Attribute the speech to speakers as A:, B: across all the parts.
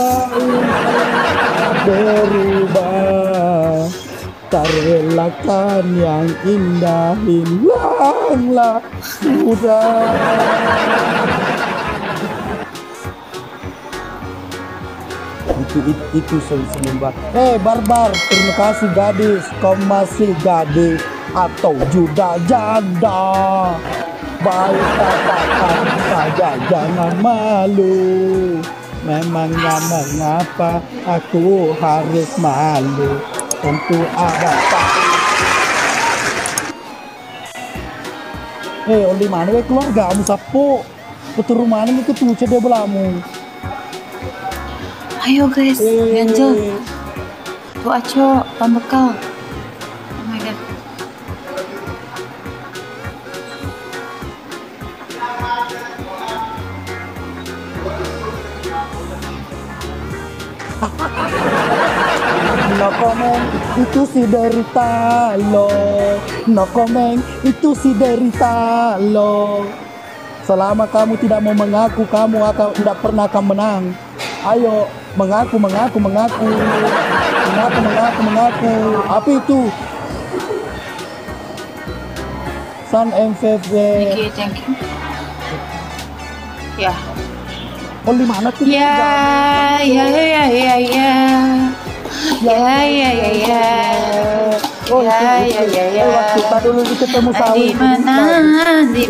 A: tak berubah, tak relakan yang indah hilanglah sudah. Itu sembah. Barbar, terima kasih gadis, kau masih gadis atau juga janda. Baik katakan saja, jangan malu. Memangnya mengapa aku harus malu? Tentu ada oli mana keluarga kamu sapu? Betul rumah ini ketujuh dia belamu.
B: Ayo guys, ganjel. Tuh aco, pembekal. Oh my god.
A: No comment, itu si derita lo. No comment, itu si derita lo. Selama kamu tidak mau mengaku, kamu tidak pernah akan menang. Ayo, mengaku. Apa itu? San MVV.
B: Thank you. Ya.
A: Oli mana tuh?
B: Ya.
A: Waktu tadi dulu ketemu sawi.
B: Di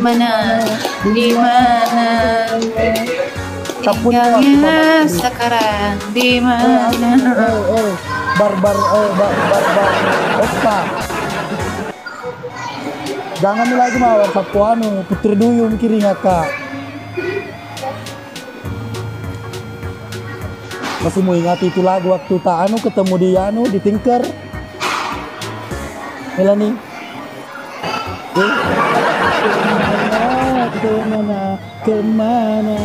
B: mana? Tinggalnya sekarang di mana?
A: Barbar. Oka. Jangan lagi mawar sapuanu, putri duyung kiri ngaka. Masih mau ingat itu lagu waktu tak ketemu di Tinker. Melani. Kemana?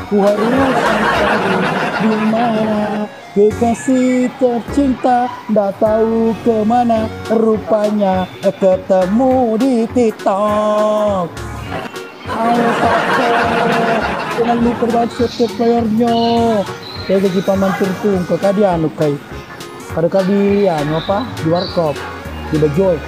A: Ku harus mencari di mana kekasih tercinta, ndak tahu kemana, rupanya ketemu di TikTok. Ayo subscribe, jangan lupa banget subscribe playernya. Saya jadi paman turtung ke kadianu kai. Pada kadi apa? Di warkop, di Bejoy.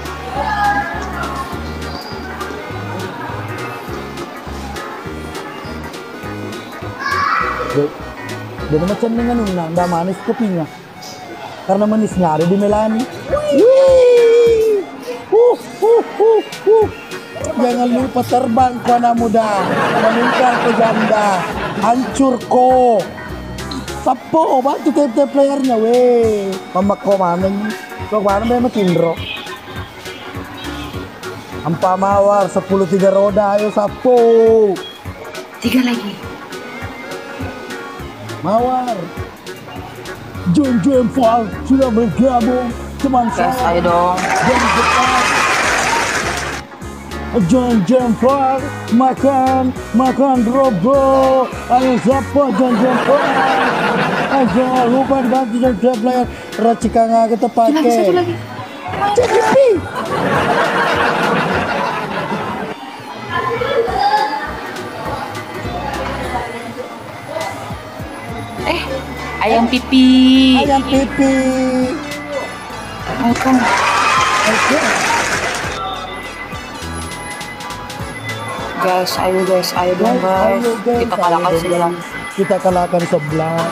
A: Jadi macam dengan nggak manis kopinya, karena manisnya ada di Melani. Jangan lupa terbang ke anak muda, meninggal ke janda, hancur ko. Sapo bantu TP playernya weh. Mama ko mana nih? Kok mana memang Kindro? Ampa mawar 10 3 roda, ayo sapo.
B: 3 lagi.
A: Mawar. John Fall sudah bergabung teman
B: Guys,
A: saya.
B: ayo dong.
A: John Fall makan robo. Ayo siapa John Fall? Ayo lupa ganti John player racikanga kita pakai.
B: Satu lagi. Ayam pipi. Makan. Guys, ayo dong guys. Kita kalahkan sebelah.
A: Kita kalahkan sebelah.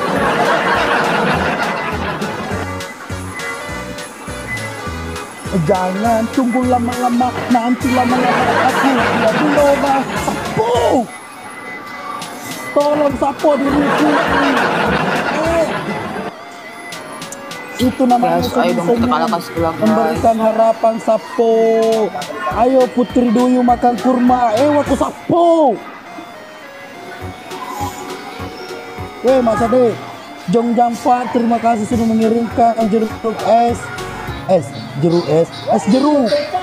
A: Jangan tunggu lama-lama, nanti lama-lama aku tidak lupa. Sapo, tolong sapo diriku. Itu namanya
B: guys, ayo dong kita kalahkan sebelah guys.
A: Memberikan harapan sapo. Ayo putri duyung makan kurma. Waktu sapo. Mas Ade, Jong Jampat, terima kasih sudah mengirimkan jeruk es.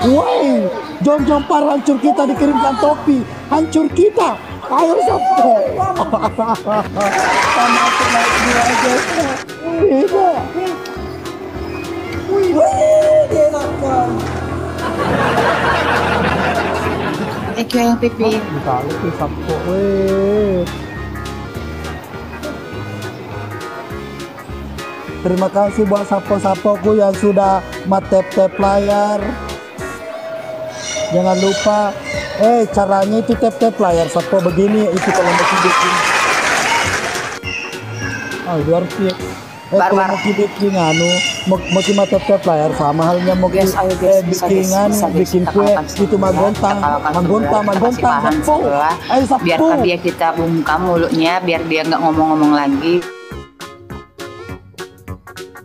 A: Woi, Jong Jampat hancur kita dikirimkan topi. Hancur kita. Ayo sapo. Sama naik dia aja. Beda. Dia nakal.
B: Thank you ayam pipi.
A: Dikali sapo. Weh. Terima kasih buat sapo-sapoku yang sudah tap layar. Jangan lupa, caranya itu tap layar sapo begini itu kalau mau bikin. Itu harus kalau mau bikin mau cuma tap layar sama halnya mau bikin bikin kue itu magontang sapo. Sapo.
B: Biarkan dia kita buka mulutnya biar dia nggak ngomong-ngomong lagi.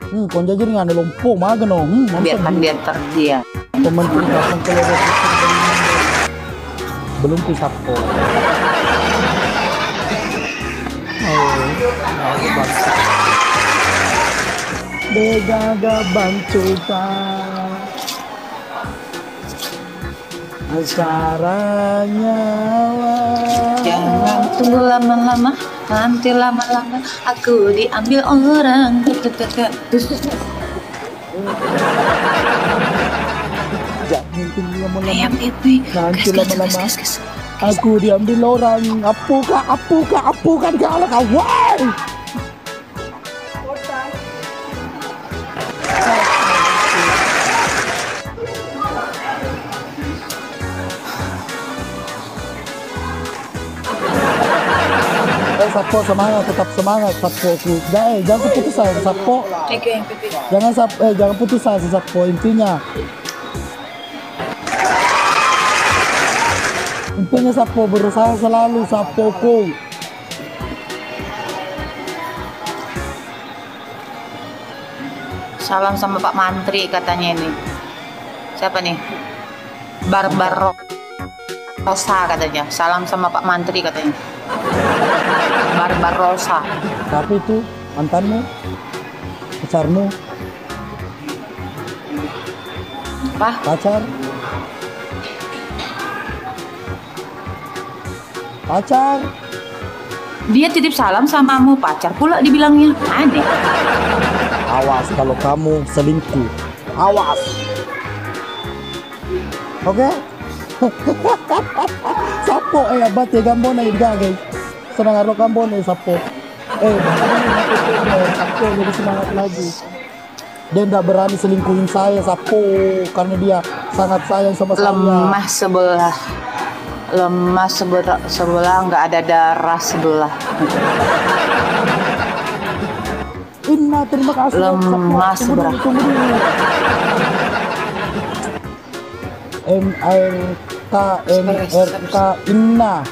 A: Kau jadi nganu lompo maga no.
B: Biarkan dia terdiam.
A: Pementing pasang kelewat belum pisapo. Begaga bancuta acaranya.
B: Jangan tunggu lama-lama, nanti lama-lama aku diambil orang.
A: Jangan tunggu lama-lama,
B: Nanti
A: lama-lama aku diambil orang. Apukan galak awal. Sapo semangat, tetap semangat sapo. Jangan putus asa sapo. Jangan putus asa sapo intinya. Intinya sapo berusaha selalu sapoku.
B: Salam sama Pak Mantri katanya ini. Siapa nih? Barbarosa katanya. Salam sama Pak Mantri katanya. Barbarosa.
A: Tapi itu mantanmu, pacarmu,
B: Apa?
A: Pacar.
B: Dia titip salam samamu, pacar pula dibilangnya. Adik.
A: Awas kalau kamu selingkuh. Awas. Oke? Sapo abad ya gambon ay gagay. Senang araw gambon ay sapo. Sapo jadi semangat lagi. Dia tidak berani selingkuhin saya sapo karena dia sangat sayang sama saya.
B: Lemah sebelah nggak ada darah sebelah.
A: Inna terima kasih.
B: Lemah sebelah.
A: Tunggu dulu. MRK Inna.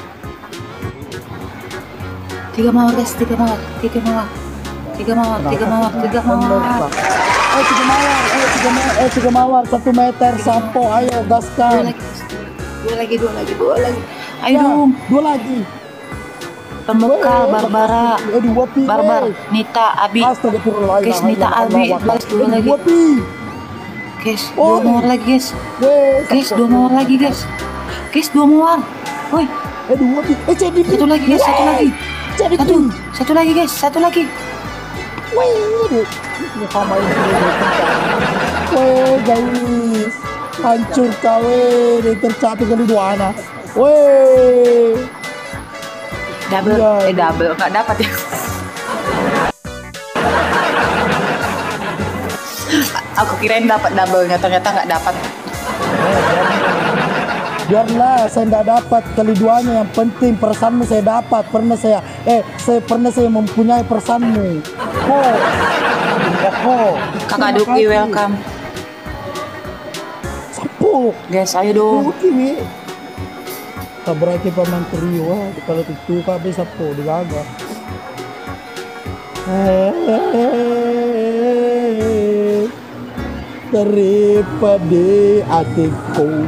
B: 3 mawar guys, 3 mawar. 3
A: mawar 1 meter sapo, ayo gaskan.
B: Dua lagi. Ayo dong.
A: 2 lagi.
B: Pembekal Barbara. Barbar, Nita, Abi. Guys, Nita, Abi. Guys, 2 lagi. Guys, 2 mawar lagi guys. Guys, 2 mawar lagi guys. Guys, 2 mawar. Woi. Satu lagi guys, satu lagi guys, satu lagi.
A: Wih, guys, hancur kawin, tercapai kali 2 anak. Wih,
B: double nggak dapat ya. Aku kirain dapat double-nya, ternyata nggak dapat.
A: Biarlah saya nggak dapat kali 2-nya, yang penting perasaanmu saya dapat. Pernah saya mempunyai perasaanmu.
B: Kakak Duki welcome.
A: Sapo
B: Guys, ayo dong.
A: Berarti paman teriwa kalau itu kabeh sapo digaga. Daripada adikku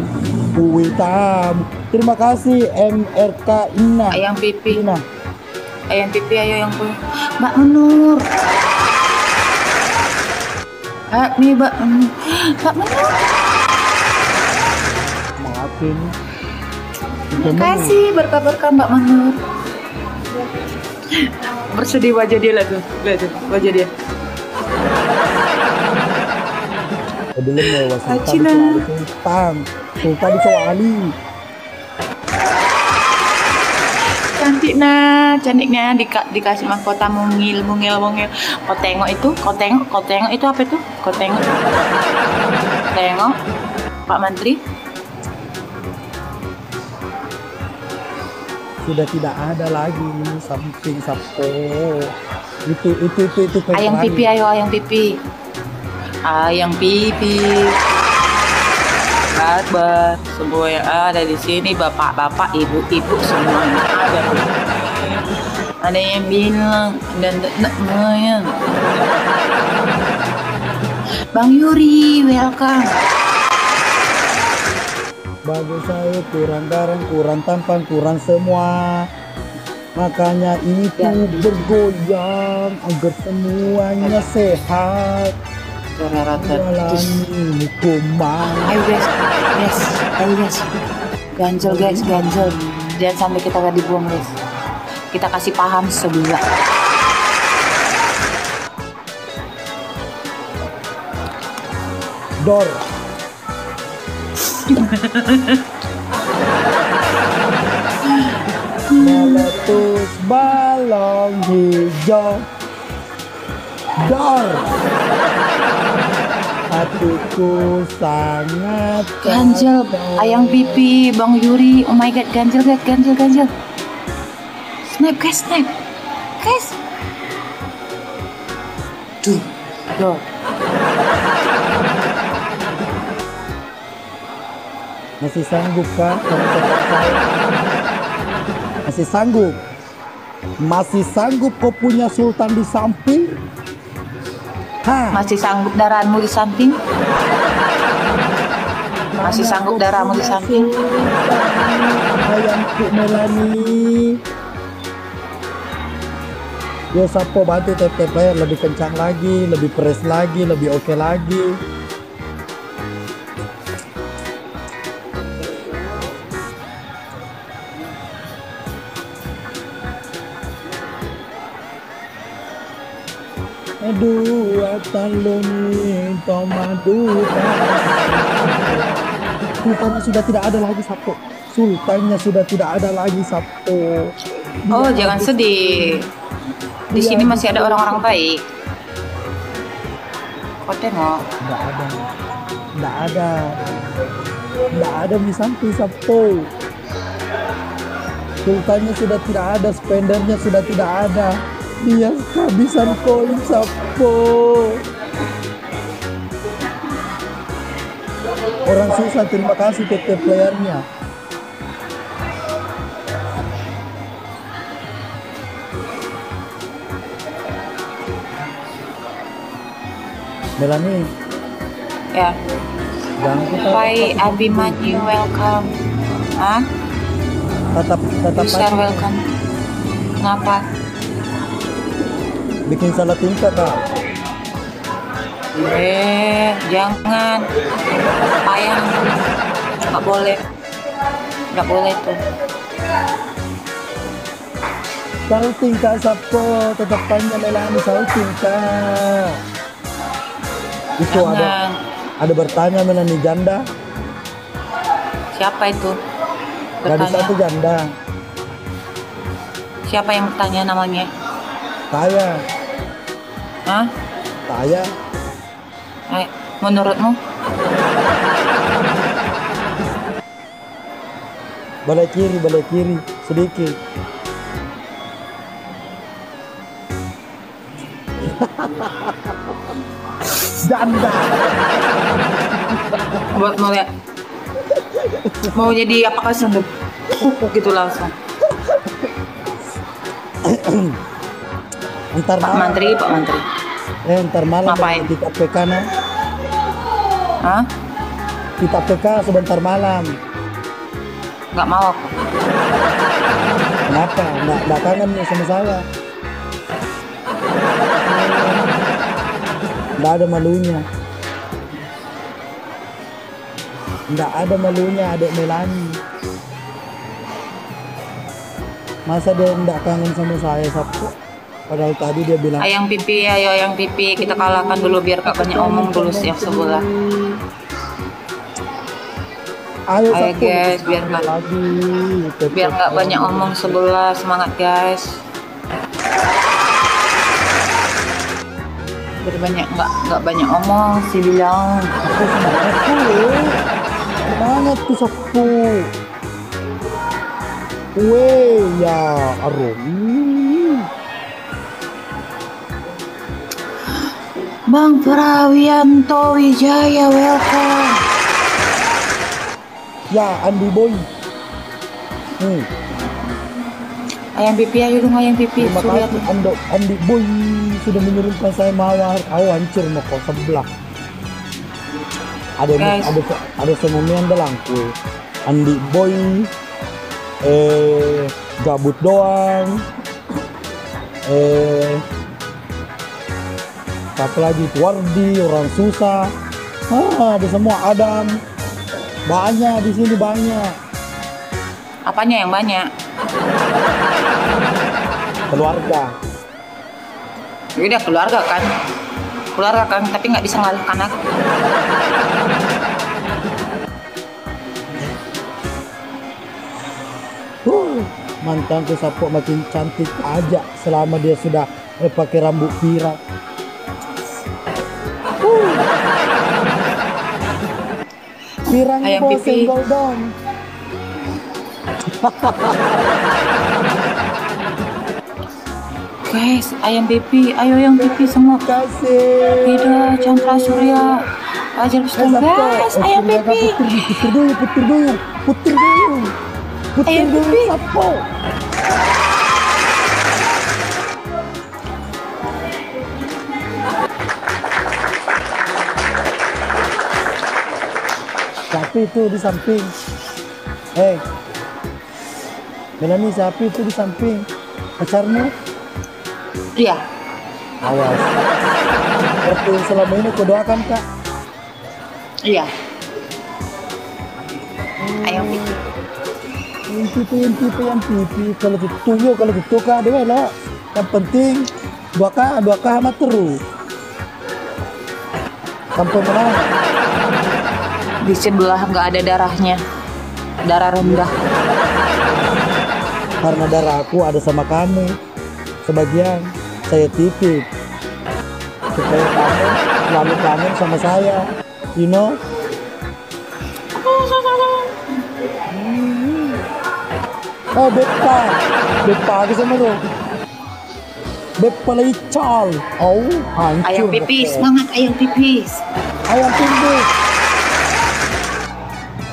A: hitam. Terima kasih MRK Inna.
B: Ayang pipi. Ayo yang punya. Mbak Menur. Nih Mbak Menur.
A: Maafin.
B: Terima kasih berkah-berkah Mbak Menur. Bersedih wajah dia lah tuh. Lihat tuh wajah dia.
A: Belum lewat Sultan di Soali.
B: cantiknya dikasih mahkota mungil. Kau tengok itu apa itu? Kau tengok Pak Menteri.
A: Sudah tidak ada lagi samping sapo. Itu
B: Ayang pipi, ayo ayang pipi. Kabar semua yang ada di sini, bapak-bapak, ibu-ibu semuanya ada. Ada yang bilang dan semuanya. Bang Yuri, welcome.
A: Bagi saya kurang garam, kurang tampan, kurang semua. Makanya ini tuh bergoyang agar semuanya sehat. Jalani hukuman.
B: Ayo guys. Ganjel guys. Jangan sampai kita gak dibuang guys. Kita kasih paham sebelah.
A: Dor. Meletus balong hijau. Dor. Hatiku sangat
B: ganjel. Ayang pipi, Bang Yuri. Oh my god, ganjel guys, ganjel. Snap guys. Tuh.
A: Masih sanggup kah? Masih sanggup kau punya sultan di samping?
B: Masih sanggup darahmu di samping? Masih sanggup darahmu di samping?
A: Ayamku Melani. Yo sapo bantu tap player lebih kencang lagi, lebih press lagi, lebih oke lagi. Dua taloni tomadu. Sultannya sudah tidak ada lagi sapo.
B: Oh jangan sedih. Di sini masih ada orang-orang baik. Kau tengok.
A: Nggak ada di samping sapo. Sultannya sudah tidak ada, spendernya sudah tidak ada. Dia kehabisan koin sapo. Orang susah, terima kasih TT playernya. Melani.
B: Ya. Hai Abimanyu, welcome.
A: Tetap
B: share welcome. Kenapa?
A: Bikin salah tingkat kak.
B: Jangan. Payang. Nggak boleh tuh.
A: Salah tingkat sapo, tetap panjang Melani salah tingkat. Itu ada bertanya Melani janda.
B: Siapa itu?
A: Gadis satu janda.
B: Siapa yang bertanya namanya?
A: Saya. Saya.
B: Menurutmu?
A: Balik kiri sedikit. Janda.
B: Buat mau lihat. Mau jadi apakah senduk? Gitu langsung. Pak Menteri.
A: Ntar malam kita PK nah. Kita PK sebentar malam.
B: Nggak mau aku.
A: Kenapa? Nggak kangen sama saya. Nggak ada malunya adik Melani. Masa dia nggak kangen sama saya Sabtu? Padahal tadi dia bilang
B: ayang pipi, kita kalahkan dulu biar gak banyak omong dulu yang sebelah.
A: Ayo
B: guys, biar nggak banyak omong sebelah. Semangat guys. Biar nggak banyak omong sih bilang.
A: Semangat tuh sapu. Weh ya arum.
B: Bang Prawianto Wijaya, welcome.
A: Ya, Andi Boy.
B: Ayam pipi, ayo dong ayam pipi.
A: Terima kasih Andi Boy sudah menurunkan saya mawar. Hancur mau kau sebelah. Ada semuanya belangku. Andi Boy, gabut doang. Apa lagi? Wardi, orang susah. Ada semua Adam. Banyak di sini banyak.
B: Apanya yang banyak?
A: Keluarga.
B: Udah keluarga kan, tapi nggak bisa ngalahkan aku.
A: Mantanku Sapo makin cantik aja selama dia sudah pakai rambut pirang. Pirang
B: ayam
A: bos,
B: pipi.
A: senggol dong.
B: Guys, ayam pipi, ayo ayam pipi semua.
A: Kasih.
B: Tidak, Chandra Surya, Fajar Pustaka. Guys, ayam pipi.
A: Puter dulu.
B: Ayam pipi.
A: Sapo. Sapi itu di samping. Melani, sapi itu di samping. Pacarmu?
B: Iya.
A: Awas. Seperti selama ini kau doakan, Kak.
B: Iya. Ayam pipi.
A: Yang pipi. Kalau itu Kak, dia lah. Yang penting 2K amat terus. Sampai menang.
B: Di sebelah nggak ada darahnya, darah rendah.
A: Karena darah aku ada sama kamu, sebagian saya titip supaya kamu selalu kangen sama saya, you know. Bepa aku sama lo. Bepa lagi cal. Hancur.
B: Ayam pipis, semangat ayam pipis.
A: Ayam pipis.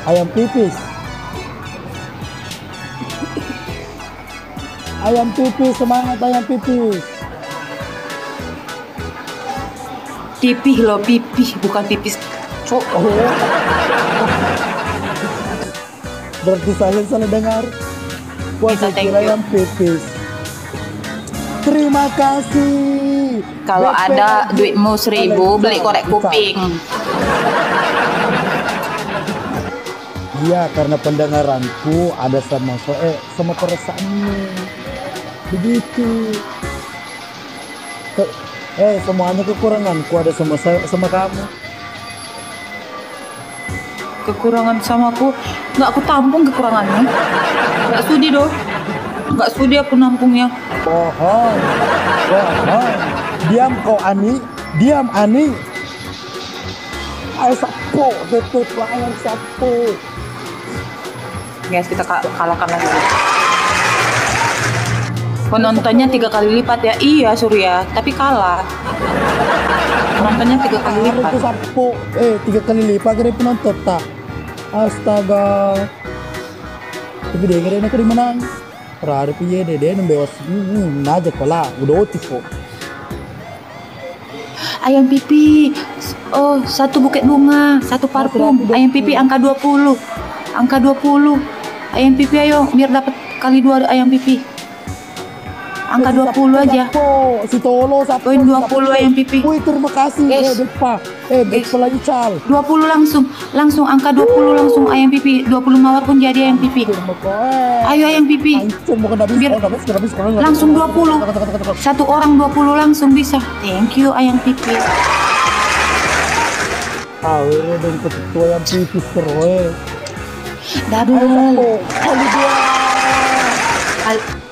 A: Ayam pipis. Ayam pipis, semangat ayam pipis.
B: Pipih loh, pipih, bukan pipis.
A: Berarti saya salah dengar. Puasa kira ayam pipis. Terima kasih.
B: Kalau ada duitmu 1.000, beli korek kuping.
A: Iya, karena pendengaranku ada sama perasaanmu. Begitu. Semuanya kekuranganku ada sama kamu.
B: Kekurangan sama aku, nggak aku tampung kekuranganmu. Nggak sudi doh. Nggak sudi aku nampungnya.
A: Bohong. Diam kau Ani. Ayo Sapo, tutup layar Sapo.
B: Guys, kita kalahkan lagi. Penontonnya 3 kali lipat ya. Iya Surya, tapi kalah. Penontonnya 3 kali lipat.
A: Itu Sapo. 3 kali lipat dari penonton tak. Astaga. Tapi dia kira nak menang. Rare piye dia nembewas naja pala udah otifo.
B: Ayam pipi. Oh, 1 buket bunga, 1 parfum. Ayam pipi angka 20. Angka 20. Ayam pipi ayo biar dapat kali 2 ayam pipi. Angka 20 aja.
A: Si Tolo Sapo.
B: Poin 20 ayam pipi.
A: Wih, terima kasih. Bepa. Bepa lagi cal.
B: 20 langsung angka 20 langsung ayam pipi. 20 mawar pun jadi ayam pipi. Ayo ayam pipi. Biar langsung 20. 1 orang 20 langsung bisa. Thank you ayam pipi.
A: Dan ketua yang pipis terus.
B: Double.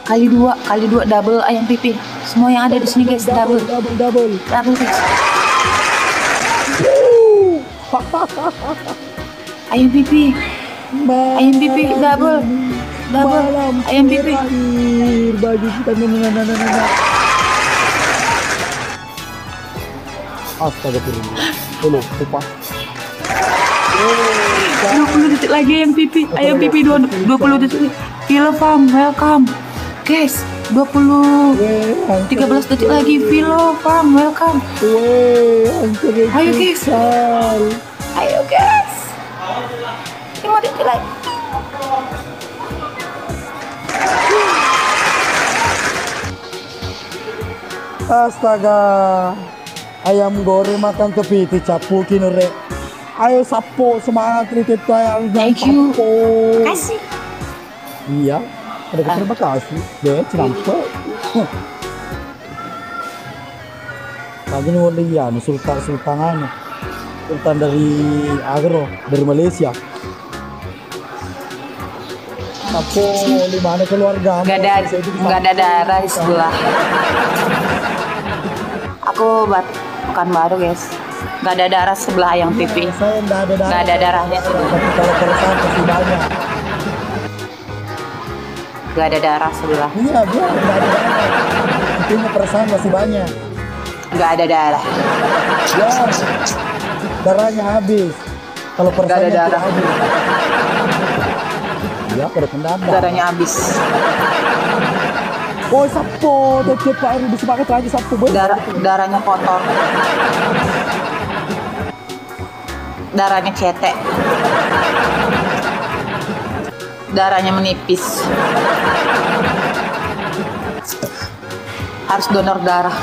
A: Kali dua.
B: Kali dua double ayam pipi. Semua yang ada di sini guys double. Double guys. Ayam pipi. Ayam pipi double. Ayam pipi.
A: Bagi kita Astagfirullah. Lupa.
B: 20 detik lagi ayam pipi. Ayam pipi 20 detik. Philofam, welcome. Guys, 13 detik lagi. Philofam, welcome. Ayo guys. Ayo guys. 5 detik lagi.
A: Astaga. Ayam goreng makan kepiting capukin rek. Ayo sapo semangat kritik ayam.
B: Thank you. Kasih.
A: Iya. Terima kasih. Deh, kenapa? Lagi nih walian sultan dari Agro, dari Malaysia. Sapo di mana keluarga?
B: Gak ada darah di sebelah. Aku bukan baru guys. Gak ada darah sebelah ayam pipi.
A: Saya
B: gak ada darahnya.
A: Tapi kalau perasaan pasti banyak.
B: Gak ada darah sebelah.
A: Iya, gak ada darah. Intinya perasaan masih banyak.
B: Gak ada darah.
A: Ya, darahnya habis. Kalau perasaannya
B: gak ada darah.
A: Habis. Ya, pada pendadak.
B: Darahnya habis.
A: Oh, sapo, tetep Pak Eri disepakat lagi sapo.
B: Darahnya kotor. Darahnya cetek. Darahnya menipis. Harus donor darah.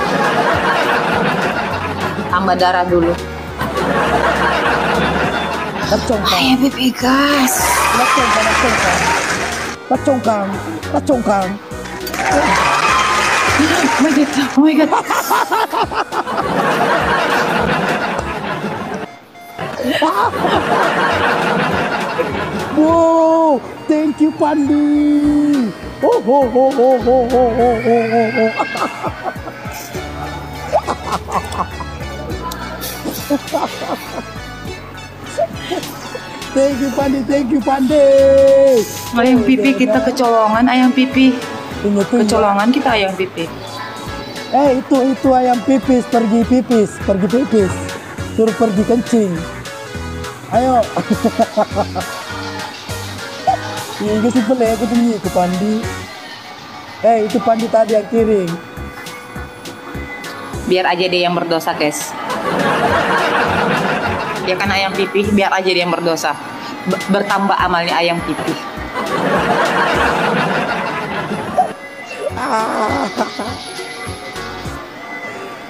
B: Tambah darah dulu. Ayam pipi gas.
A: Pacongkang.
B: Oh my god.
A: Wow, thank you Pandi. Thank you Pandi.
B: Ayam pipi kita kecolongan ayam pipi. Kecolongan kita ayam pipi.
A: Itu ayam pipis pergi pipis. Suruh pergi kencing. Ayo. Ini simpel ya, aku tunjuk ke Pandi. Itu Pandi tadi yang kirim.
B: Biar aja dia yang berdosa, guys. Ya kan ayam pipi, biar aja dia yang berdosa. Bertambah amalnya ayam pipi.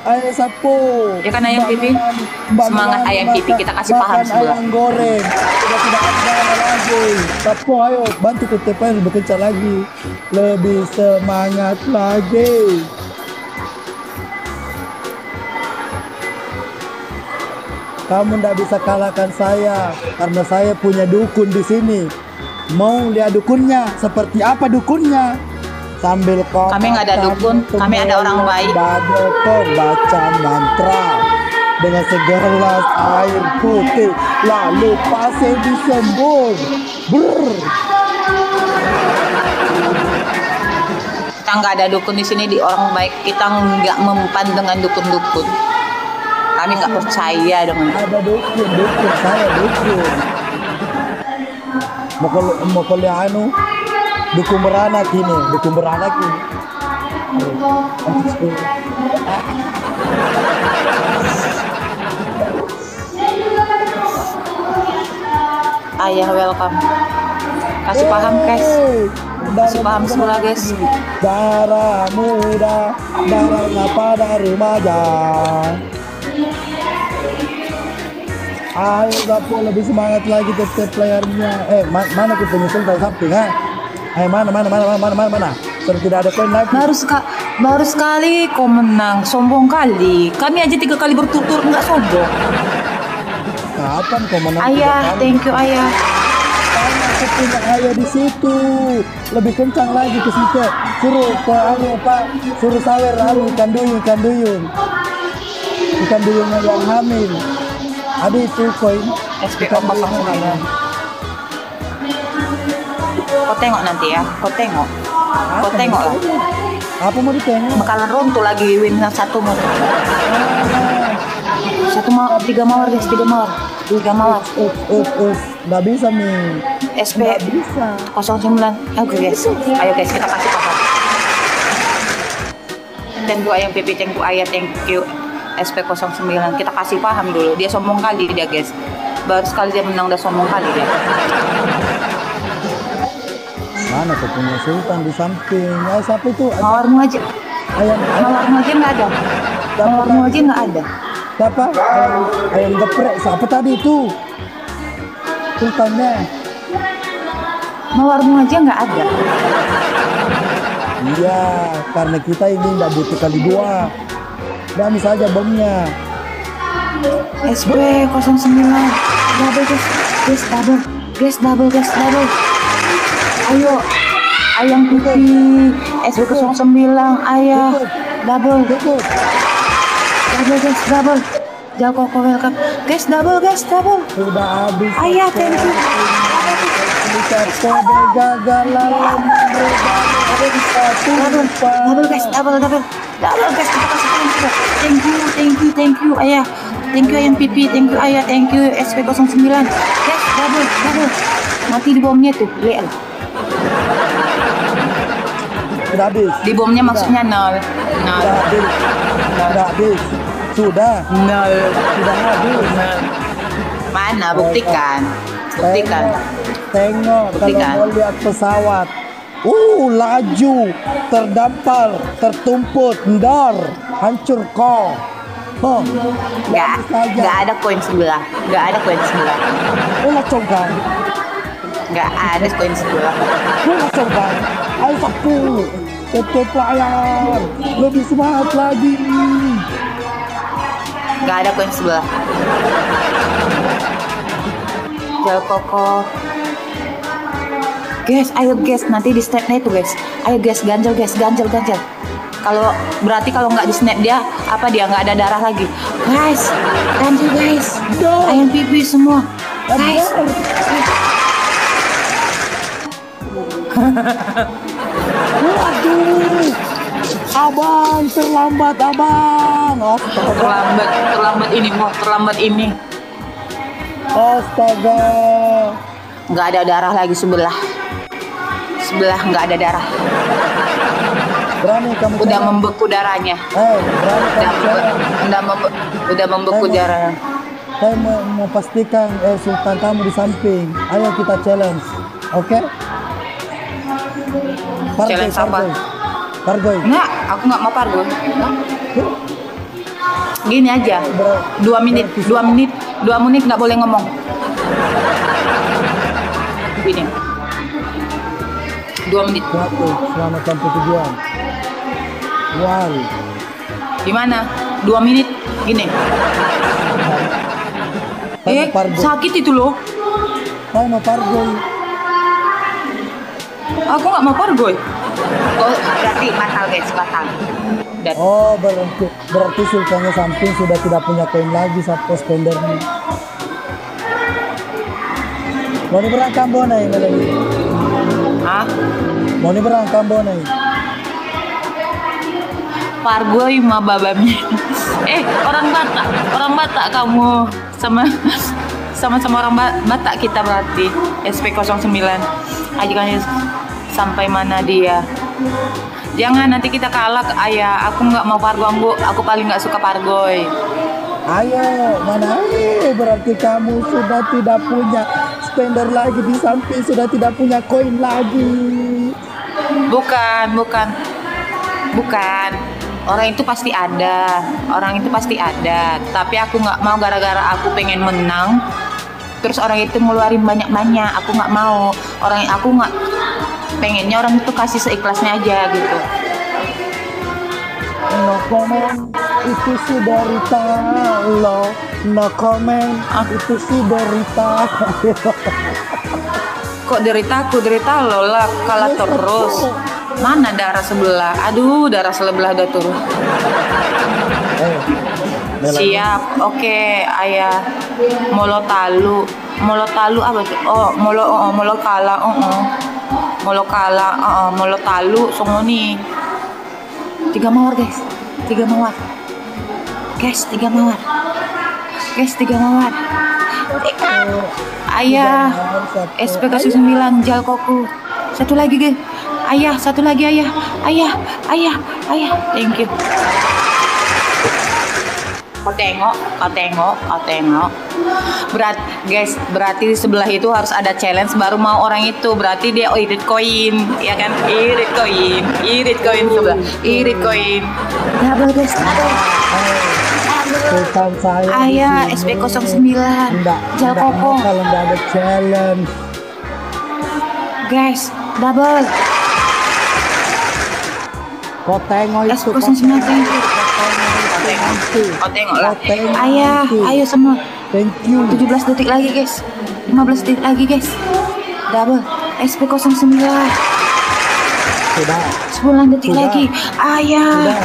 A: Ayo sapo.
B: Ya kan ayam pipi. Semangat ayam pipi, kita kasih paham sebelah.
A: Ayam goreng. Tidak ada lagi. Sapo ayo bantu ketepan bekerja lagi. Lebih semangat lagi. Kamu tidak bisa kalahkan saya karena saya punya dukun di sini. Mau lihat dukunnya? Seperti apa dukunnya? Sambil
B: kami nggak ada dukun, kami ada orang baik.
A: Baca mantra dengan segelas air putih, lalu pasir disembur.
B: Kita nggak ada dukun di sini, di orang baik. Kita nggak mempan dengan dukun-dukun. Kami nggak percaya dengan.
A: Ada dukun, saya dukun. Mau kuliah dukun beranak ini.
B: Ayah welcome. Kasih paham guys. Kasih paham semula guys.
A: Darah muda, darahnya pada remaja. Ayo Gapo lebih semangat lagi tetap playernya. Mana kita nyusul dari samping ha? Mana? Sudah tidak ada poin lagi.
B: Baru sekali kau menang, sombong kali. Kami aja 3 kali berturut-turut nggak sombong.
A: Kapan kau menang?
B: Ayah, thank you ayah.
A: aku punya ayah di situ. Lebih kencang lagi ke situ. Suruh ke Pak, suruh sawer ikan duyung yang hamil. Ada itu koin.
B: SPO 09. Kau tengok nanti ya, kau tengok lah.
A: Apa mau ditengok?
B: Bakalan runtuh lagi win satu mau. Tiga mawar guys.
A: Nggak bisa nih.
B: SP 09. Oke guys. Ayo guys kita kasih paham. Thank you ayam pipi, thank you SP 09. Kita kasih paham dulu. Dia sombong kali dia guys. Baru sekali dia menang udah sombong kali dia.
A: Mana tuh punya sultan di samping? Siapa itu?
B: Mawarmu aja. Mawarmu aja nggak ada. Mawarmu aja nggak ada.
A: Siapa? Ayam geprek. Siapa tadi itu? Sultannya.
B: Mawarmu aja nggak ada.
A: Iya, karena kita ini nggak butuh kali dua. Dami saja bomnya.
B: SP 09. Double guys. Ayo. Ayam putih. SP 09. Ayah. Double. Jago kok welcome. Guys, double.
A: Sudah habis.
B: Ayah, thank you. Double guys, kita kasih thank you ayah, thank you ayam pipi, thank you ayah, thank you SP 09. Guys, double, mati di bomnya tuh, lihat.
A: Sudah habis.
B: Di bomnya maksudnya nol.
A: Sudah habis.
B: Mana? Buktikan.
A: Tengok kalau mau lihat pesawat. Laju, terdampar, tertumput, ndar, hancur kau.
B: Nggak ada koin sebelah.
A: Ulah coba.
B: Nggak ada koin sebelah.
A: Ulah coba. Ayo sapu. Tetep layar. Lebih semangat lagi.
B: Nggak ada koin sebelah. Jal koko. Guys, ayo guys, nanti di snapnya itu guys. Ayo guys, ganjel. Kalau berarti kalau nggak di snap dia nggak ada darah lagi. Guys, ganjel guys. Ayam pipi semua. Guys.
A: Waduh. Abang, terlambat abang.
B: Terlambat ini.
A: Astaga.
B: Nggak ada darah lagi sebelah nggak ada darah.
A: Berani kamu
B: udah membeku darahnya. Udah membeku darahnya.
A: Saya mau pastikan sultan kamu di samping. Ayo kita challenge. Oke?
B: Challenge apa?
A: Pargoy.
B: Enggak, aku nggak mau pargoy. Gini aja. 2 menit nggak boleh ngomong. Gini. 2 menit.
A: Selamat sampai tujuan. Wow.
B: Gimana? 2 menit. Gini. Sakit itu loh.
A: Saya mau pargoy.
B: Aku nggak mau pargoy. Berarti batal guys, batal. Dan
A: berarti sultannya samping sudah tidak punya koin lagi satu spendernya. Mau berangkat bonai Melani?
B: Hah?
A: Mau berangkat bonai?
B: Pargoy mah babamnya. Orang Batak kamu sama orang Batak kita berarti. SP 09. Ajukan sampai mana dia. Jangan nanti kita kalah ayah. Aku nggak mau pargoy, aku paling nggak suka pargoy.
A: Ayo, mana berarti kamu sudah tidak punya spender lagi di samping, sudah tidak punya koin lagi.
B: Bukan. Orang itu pasti ada. Tapi aku nggak mau gara-gara aku pengen menang. Terus orang itu ngeluarin banyak-banyak. Aku nggak mau. Aku nggak pengennya orang itu kasih seikhlasnya aja gitu.
A: No comment, itu si derita lo. No comment, itu si derita.
B: kok derita lo lah, kalah terus. Mana darah sebelah? Aduh, darah sebelah udah turun. Siap, oke, ayah. Molo talu apa tuh? Molo talu, songoni. 3 mawar guys, 3 mawar. Guys, 3 mawar. Ayah, SPK 9 Jalkoku. Satu lagi guys. Ayah, satu lagi ayah. Thank you. Kau tengok. Berarti di sebelah itu harus ada challenge baru mau orang itu. Berarti dia irit koin, ya kan? Irit koin sebelah. Irit koin. Double guys, ayah SP09 Jalkoko.
A: Kalau nggak ada challenge.
B: Guys, double.
A: Kau tengok itu.
B: SP09 thank you. Kau tengok lah. Ayah, ayo semua.
A: Thank you.
B: 17 detik lagi guys. 15 detik lagi guys. Double. SP09.
A: Sudah.
B: 10 detik lagi. Ayah.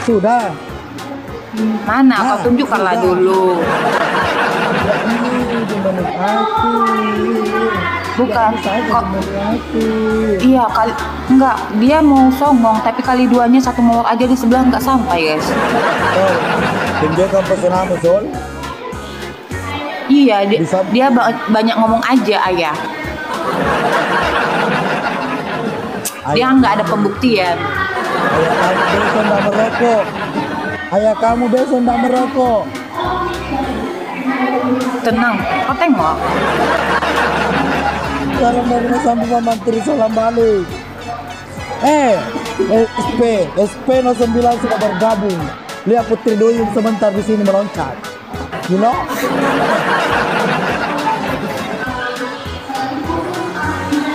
A: Sudah.
B: Mana? Kau tunjukkanlah dulu. Bukan. Iya kali enggak, dia mau songong tapi kali duanya satu mawar aja di sebelah nggak sampai guys.
A: Dia kan pesan Sol.
B: Iya, dia banyak ngomong aja ayah. Dia nggak ada pembuktian.
A: Ayah kamu besok nggak merokok.
B: Tenang, kau tengok.
A: Sekarang dari sampai Mantri salam balik. SP 09 sudah bergabung. Lihat Putri Duyung sebentar di sini meloncat. You know?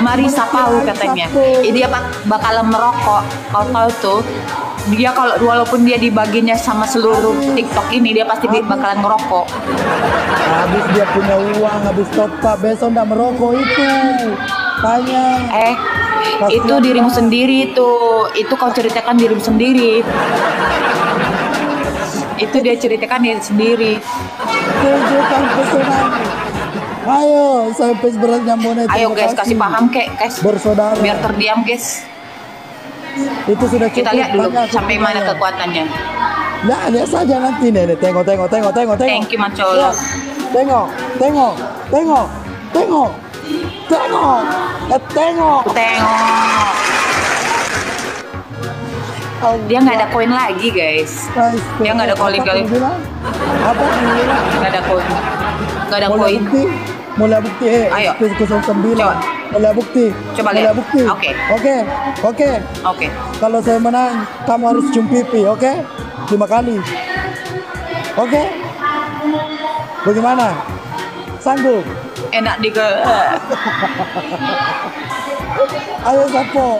B: Marisa Pau katanya. Dia bakalan merokok. Kau tahu tuh. Dia kalau walaupun dia dibaginya sama seluruh TikTok ini, dia pasti bakalan ngerokok.
A: Habis dia punya uang, habis top up, besok nggak merokok itu. Tanya.
B: Itu dirimu sendiri tuh. Itu kau ceritakan dirimu sendiri. Itu dia ceritakan diri sendiri.
A: Tunjukkan pesanan. Ayo, sampai beratnya monet.
B: Ayo guys, kasih paham guys.
A: Bersaudara.
B: Biar terdiam guys.
A: Itu sudah cukup.
B: Kita lihat dulu sampai mana kekuatannya.
A: Nah, lihat saja nanti nih. Tengok.
B: Thank you Macolo.
A: Tengok.
B: Dia nggak ada koin lagi guys. Dia nggak ada koin kali.
A: Apa?
B: Nggak ada koin. Nggak ada koin.
A: Mulai bukti.
B: Ayo.
A: 09.
B: Coba.
A: Mulai bukti.
B: Coba lihat.
A: Bukti. Oke. Kalau saya menang, kamu harus cium pipi, oke? 5 kali. Oke? Bagaimana? Sanggup?
B: Enak
A: Ayo Sapo,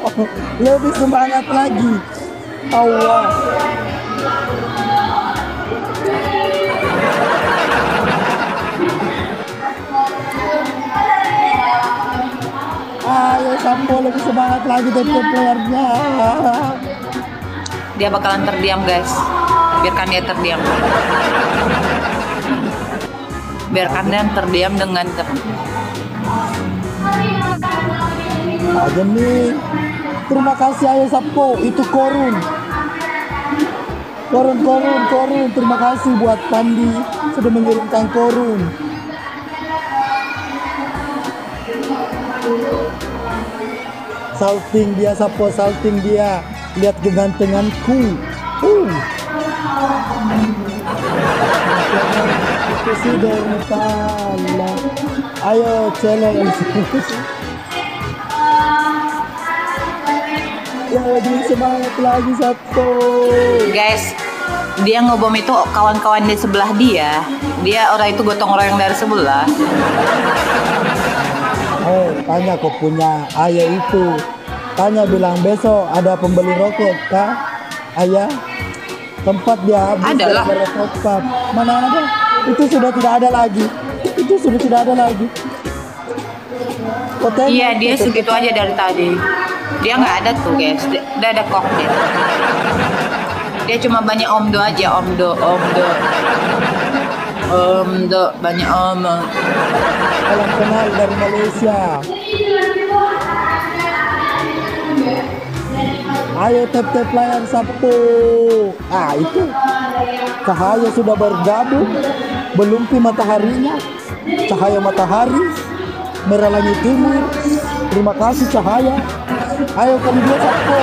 A: lebih semangat lagi. Allah. Ayo Sapo, lebih semangat lagi dari playernya.
B: Dia bakalan terdiam guys. Biarkan dia terdiam. Biarkan dia terdiam dengan
A: aja nih. Terima kasih Ayo Sapo, itu korun. Terima kasih buat Pandi sudah mengirimkan korun. Salting dia Sapo, salting dia. Lihat kegantenganku. Itu sudah salah. Ayo challenge. Ya lebih semangat lagi Sapo.
B: Guys, dia ngebom itu kawan-kawan di sebelah dia. Dia orang itu gotong royong dari sebelah.
A: Tanya kok punya ayah itu. Tanya bilang besok ada pembeli rokok kah? Ayah, tempat dia habis.
B: Adalah.
A: Mana ada? Itu sudah tidak ada lagi.
B: Iya, dia segitu aja dari tadi. Dia nggak ada tuh guys. Dia ada koknya. Dia cuma banyak omdo aja, omdo. Banyak om.
A: Salam kenal dari Malaysia. Ayo tap-tap layar sapu. Itu cahaya sudah bergabung. Belum mataharinya. Cahaya matahari merah langit timur. Terima kasih cahaya. Ayo kali 2 sapu.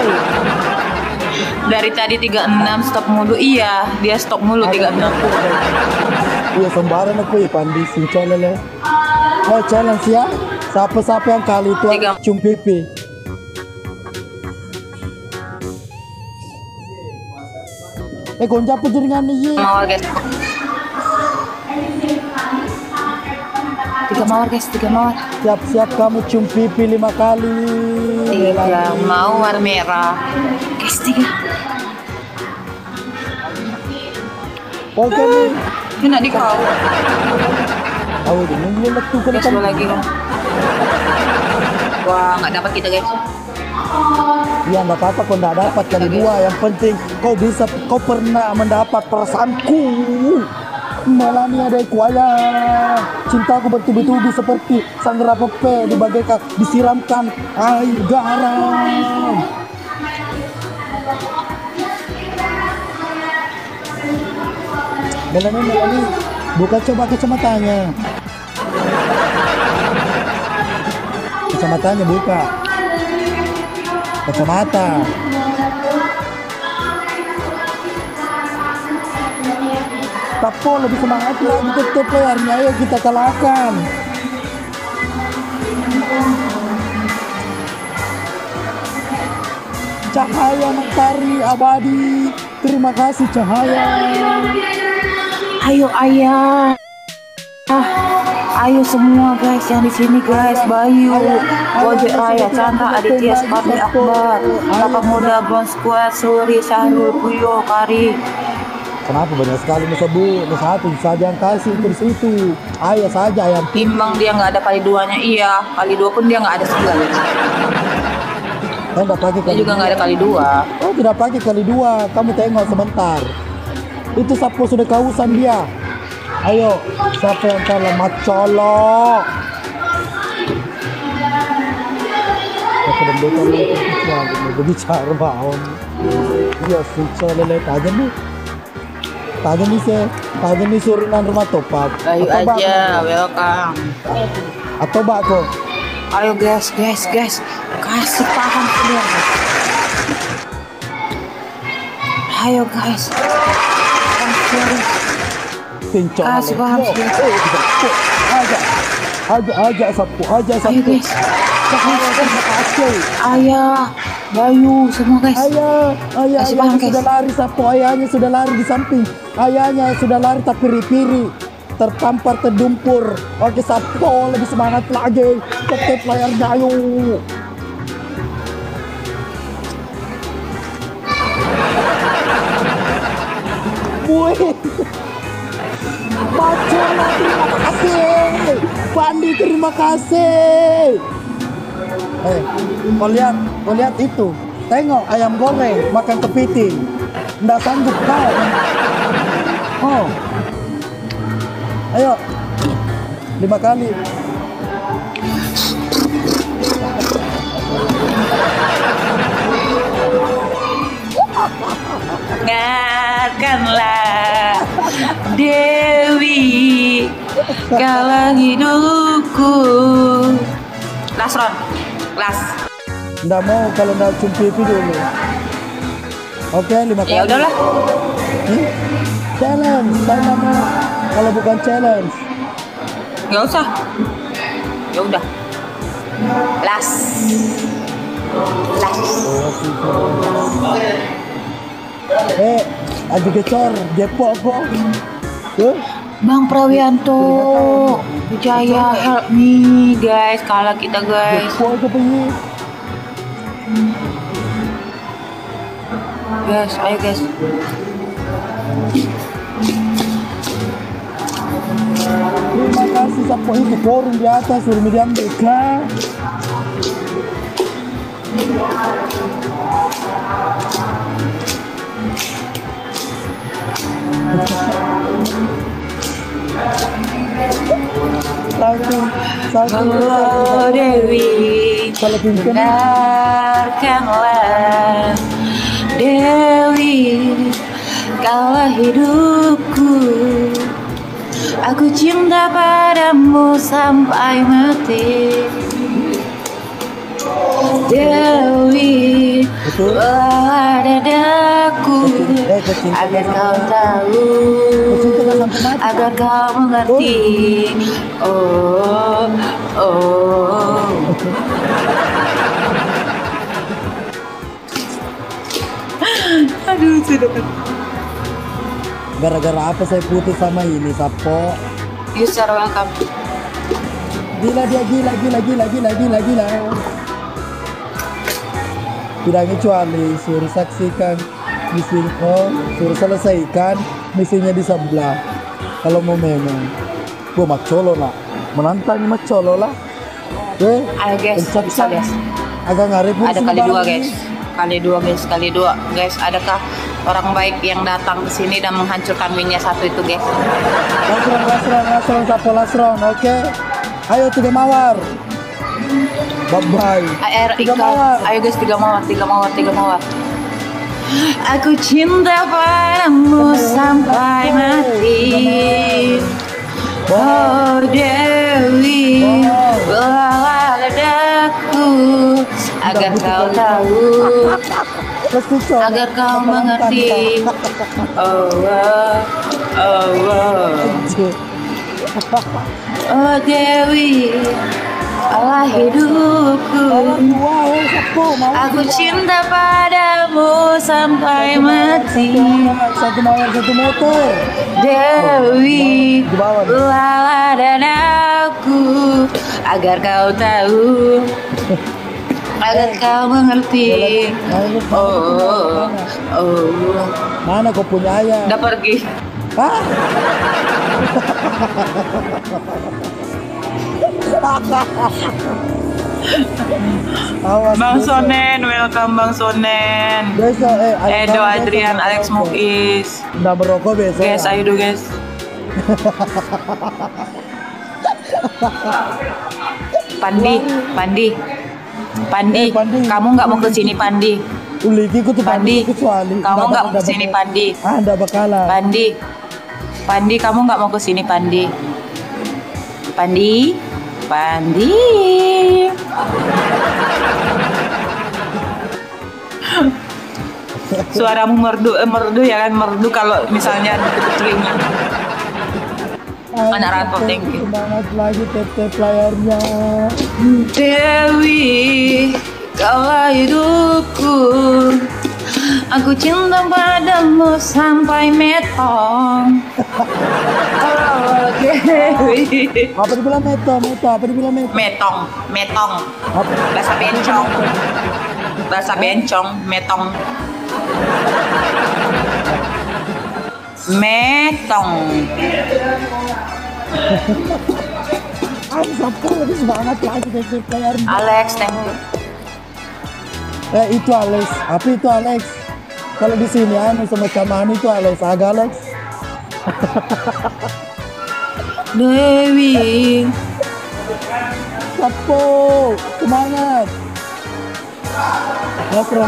B: Dari tadi 36 stop mulu. Iya, dia stop mulu 36.
A: Iya sembarang aku ya Pandi challenge. Challenge ya. Siapa yang kali itu cium pipi. Konjap jaringan nih.
B: Mawar guys. 3 mawar guys, 3 mawar.
A: Siap-siap kamu cium pipi 5 kali.
B: 3 mawar merah. Guys, 3.
A: Oke nih.
B: Ini nak di kau.
A: Tahu dia ngelak tuh
B: Guys, dua lagi kan. Wah, nggak dapat kita guys.
A: Ya nggak apa-apa kau nggak dapat kali 2. Yang penting kau pernah mendapat perasaanku. Melani adekku ayah. Cintaku bertubi-tubi seperti sanggar pepe dibagaikan disiramkan air garam. Melani, buka coba kacamatanya. Kacamatanya buka. Kacamata. Tapo lebih semangat lagi tetap playernya. Ayo kita kalahkan. Cahaya mentari abadi. Terima kasih cahaya.
B: Ayo ayah. Ayo semua guys yang di sini guys. Bayu, Gojek Raya, Chandra, Aditya, Separni Akbar, Kakak Muda, Bon Squad, Suri, Syahrul, Puyo, Kari.
A: Kenapa banyak sekali Mas satu saja yang kasih terus itu. Ayah saja yang
B: timbang dia nggak ada kali 2-nya. Iya, kali 2 pun dia nggak ada 9.
A: Tidak pakai kali.
B: Dia juga nggak ada kali 2.
A: Oh, tidak pakai kali 2. Kamu tengok sebentar. Itu Sapo sudah kausan dia. Ayo, siapa yang kalah macolok? Aku dan berbicara bawang. Iya, susah lele aja nih. Tadi nih surunan rumah topak.
B: Ayo aja, welcome.
A: Atau bako?
B: Ayo guys, kasih paham kalian. Ayo guys. Kasih paham.
A: Aja Sapu.
B: Ayo guys. Ayah, Bayu, semua guys.
A: Ayah sudah lari Sapu. Ayahnya sudah lari di samping. Ayahnya sudah lari tapi piri-piri. Tertampar, terdumpur. Oke Sapu, lebih semangat lagi. Tetap layarnya ayo. Wih. Macola, terima kasih. Pandi, terima kasih. Kau lihat itu. Tengok ayam goreng makan kepiting. Nggak sanggup kau. Oh. Ayo. 5 kali.
B: Dengarkanlah Dewi kala hidupku. Last round. Last.
A: Nggak mau kalau nggak cium pipi dulu. Oke, 5 kali.
B: Ya udahlah.
A: Challenge, saya mau. Kalau bukan challenge.
B: Nggak usah. Ya udah. Last.
A: Aduh gecor, Depok kok.
B: Bang Prawianto, Wijaya, help me guys, kalah kita guys.
A: Depok ke penyi.
B: Guys, ayo guys.
A: Terima kasih Sapu. Oh itu forum di atas, suruh diambil kah?
B: Oh Dewi, dengarkanlah Dewi, kaulah hidupku. Aku cinta padamu sampai mati. Dewi, bawa dadaku agar kau tahu, agar kau mengerti. Oh, oh. Aduh, sudah.
A: Gara-gara apa saya putus sama ini, Sapo?
B: You are welcome.
A: Gila dia, gila. Tidak kecuali suruh saksikan misi, suruh selesaikan misinya di sebelah. Kalau mau memang, gua macolo lah, menantang macolo lah.
B: Ayo guys, bisa guys.
A: Agak ngarit.
B: Ada kali dua guys. Adakah orang baik yang datang ke sini dan menghancurkan minyak satu itu guys?
A: Lasron, oke. Ayo 3 mawar. Bye-bye.
B: Ayo guys, 3 mawar. Aku cinta padamu sampai mati. Oh Dewi, bawa dadaku agar kau tahu, agar kau mengerti. Oh, oh Dewi, Allah hidupku. Aku cinta padamu sampai mati.
A: Satu mawar, satu motor.
B: Dewi, bawa dadaku agar kau tahu, agar kau mengerti. Oh.
A: Mana kau punya ayah?
B: Udah pergi.
A: Hah?
B: Bang Sonen, welcome Bang Sonen. Edo Adrian, Alex Mukis.
A: Udah merokok besok.
B: Guys, ayo do guys. Pandi, kamu nggak mau ke sini Pandi? Pandi, kamu nggak mau ke sini Pandi?
A: Anda bakalan.
B: Pandi, kamu nggak mau ke sini Pandi? Pandi. Suaramu merdu ya kan, merdu kalau misalnya ditutup telinga. Anak rantau, thank you.
A: Semangat lagi tetep layarnya.
B: Dewi, kaulah hidupku. Aku cinta padamu sampai metong. Oh Dewi.
A: Apa dibilang metong?
B: Metong. Bahasa bencong, metong.
A: Sapu lebih semangat lagi tetep layarnya.
B: Alex, thank you.
A: Itu Alex. Apa itu Alex? Kalau di sini semacam itu Alex. Agak Alex.
B: Dewi.
A: Sapo, semangat. Lasron.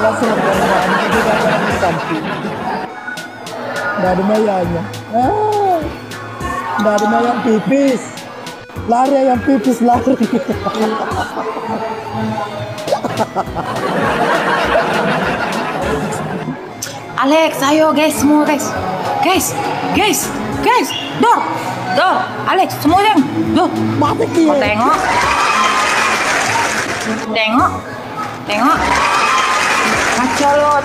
A: Nggak ada mayanya. Nggak ada mayang pipis. Lari ayam pipis, lari.
B: Alex, ayo guys, semua guys. Dor. Alex, semua yang. Dor.
A: Mati kia.
B: Tengok. Macolo,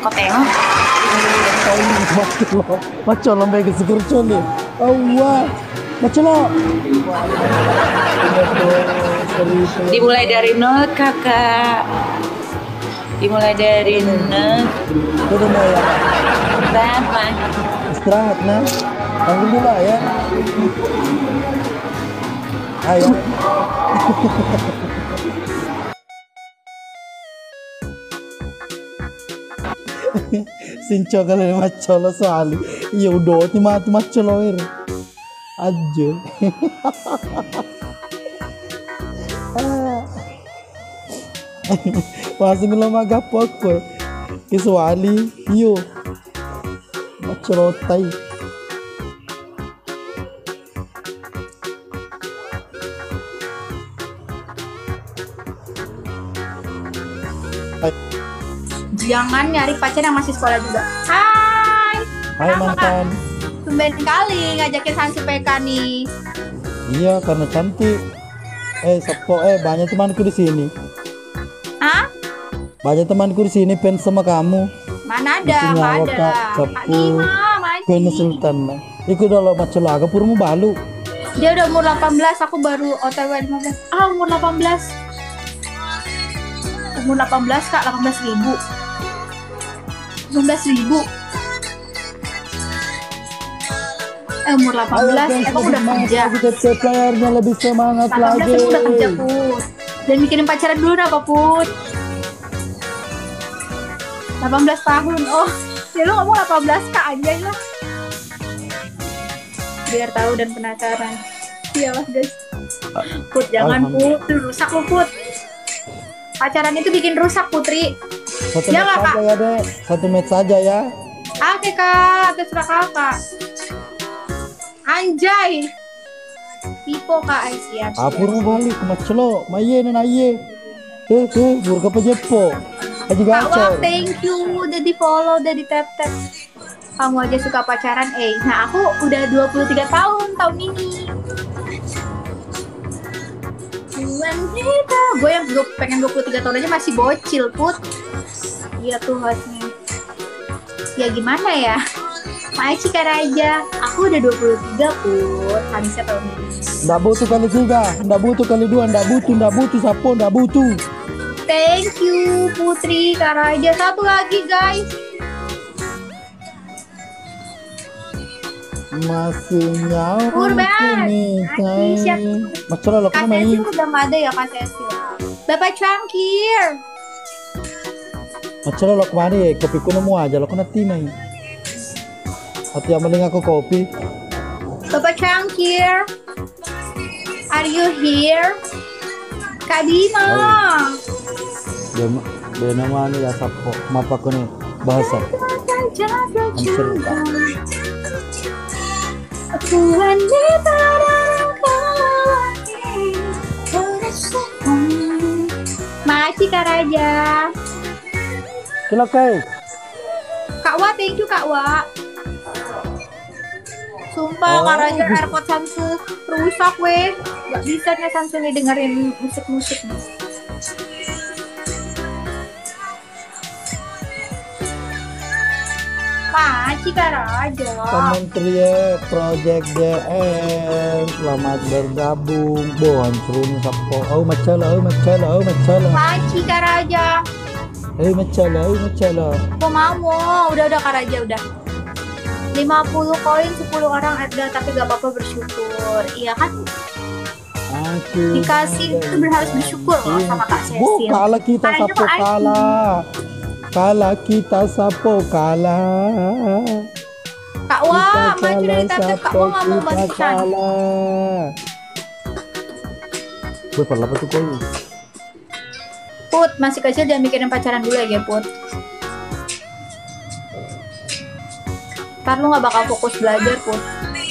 B: kau tengok.
A: Macolo sampai ke segercol nih. Wah, macolo.
B: Dimulai dari nol kakak.
A: Udah mau ya.
B: Bye.
A: Istirahat nah. Tanggung dulu ya. Ayo. Sinco kalian macolo soalnya. Iya udah ti macolo ir. Aja. Masih ngelam agak pokok. Kisuali, iyo. Macolo tai.
C: Jangan nyari pacar yang masih sekolah juga. Hai.
A: Hai mantan.
C: Tumben kali ngajakin Sansi PK nih.
A: Iya karena cantik. Sepo banyak temanku di sini.
C: Hah?
A: Banyak temanku di sini fans sama kamu.
C: Mana ada? Nggak ada.
A: Sepo.
C: Maji.
A: Fans Sultan. Ikut dulu macam laga purmu balu.
C: Dia udah umur 18, aku baru OTW 15. Umur 18. Umur 18 Kak, 18.000. 19.000. Umur 18 emang udah kerja.
A: Playernya lebih semangat
C: 18
A: lagi.
C: emang udah kerja Put. Dan mikirin pacaran dulu apa Put? 18 tahun. Oh, ya lu ngomong 18 Kak anjay lah. Biar tahu dan penasaran. Iyalah guys. Put jangan Put, rusak lu Put. Pacaran itu bikin rusak Putri.
A: Satu
C: Ya
A: match
C: nggak,
A: saja ya dek. Satu match saja ya.
C: Oke Kak, terserah Kakak. Anjay. Pipo Kak, siap.
A: Apurmu balik ke macelo. Maye dan aye. Burka pejepo. Aji
C: Kak Wak,
A: gacor.
C: thank you udah di follow, udah di tap. Kamu aja suka pacaran, Nah aku udah 23 tahun ini. Gue yang pengen 23 tahun aja masih bocil Put. Iya tuh hostnya. Ya gimana ya? Makasih Kak Raja. Aku udah 23 Put. Hanisnya tahun ini.
A: Nggak butuh kali 3, nggak butuh kali 2, nggak butuh sapo, nggak butuh.
C: Thank you Putri Kak Raja. Satu lagi guys.
A: Masih nyawa
C: Urban.
A: nih.
C: Siap.
A: Macelo lo
C: Kak
A: kena
C: Cecil
A: main.
C: udah nggak ada ya Kak Cecil. Bapak Cangkir.
A: Macelo lo kemana ya? Kopi kuno mu aja lo kena timai. Hati amaling aku kopi.
C: Bapak Cangkir. Are you here? Kak Bima.
A: Dia nama ni ya sapo. Mapa ko nih bahasa.
C: Tuhan di Makasih Kak Raja.
A: Silakan.
C: Kak Wa, thank you Kak Wa. Sumpah Kak Raja airpod Samsung rusak weh. Gak bisa nih Samsung nih dengerin musik-musik nih. Makasih Kak Raja.
A: Kementerian Project JR selamat bergabung. Bohan serunya sapo. Macelo.
C: Makasih Kak Raja.
A: Macelo.
C: Aku mau, udah Kak Raja udah. 50 koin 10 orang ada tapi gak apa-apa bersyukur. Iya kan?
A: Aku
C: Dikasih itu harus bersyukur loh sama Kak Cecil.
A: Kalah kita sapo kalah. Kalah kita sapo kalah.
C: Kak Wah, maju dari tap Kak Wah nggak mau balikan.
A: Gue perlu apa tuh kau?
C: Put, masih kecil jangan mikirin pacaran dulu ya Put. Ntar lu gak bakal fokus belajar Put.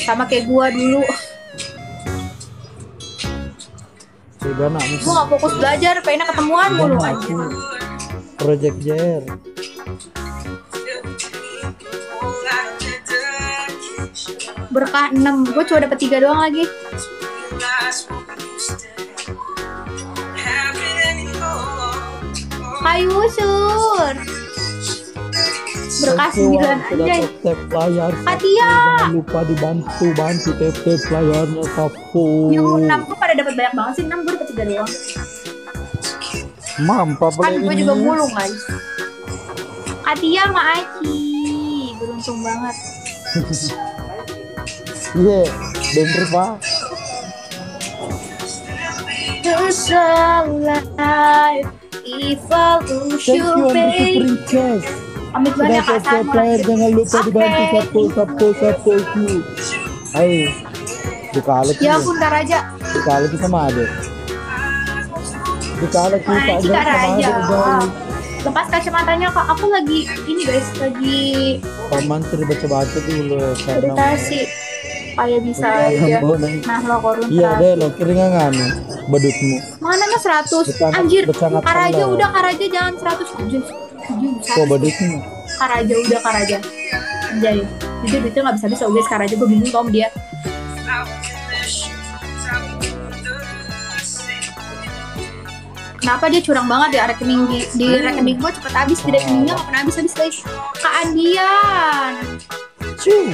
C: Sama kayak gua dulu. Gua gak fokus belajar, pengennya ketemuan mulu aja.
A: Project JR.
C: Berkah 6, gue cuma dapet 3 doang lagi. Ayo sur. Berkah 9 aja. Katia.
A: Jangan lupa dibantu tap layarnya Sapo.
C: Yang 6 tuh pada dapat banyak banget sih, 6 gue dapet 3 doang.
A: Mampa
C: Kan gue juga mulung guys. Katia sama Aci, beruntung banget.
A: Iya, bener pak.
C: to sunlight. Evolution, babe. Amit banyak
A: Sudah player, jangan lupa dibantu sapu itu. Ayo, dikali
C: Ya ampun Kak Raja.
A: Dikali kita sama Ade. Dikali kita
C: Mana sih Kak Raja?
A: guys.
C: Lepas kacamatanya Kak, aku lagi ini guys, lagi
A: Mantri baca-baca dulu
C: meditasi. Supaya bisa aja. Nah lo korun.
A: Iya deh lo kiringan badutmu.
C: Mana nih 100? Anjir, Kak Raja udah Kak Raja jangan 100.
A: Kok badutmu?
C: Kak Raja udah Kak Raja. Anjay. Jujur itu nggak bisa guys Kak Raja, gue bingung sama dia. Kenapa dia curang banget ya rekening di rekening gue cepet habis, di rekeningnya nggak pernah habis guys. Kak Andian.
A: Ciu.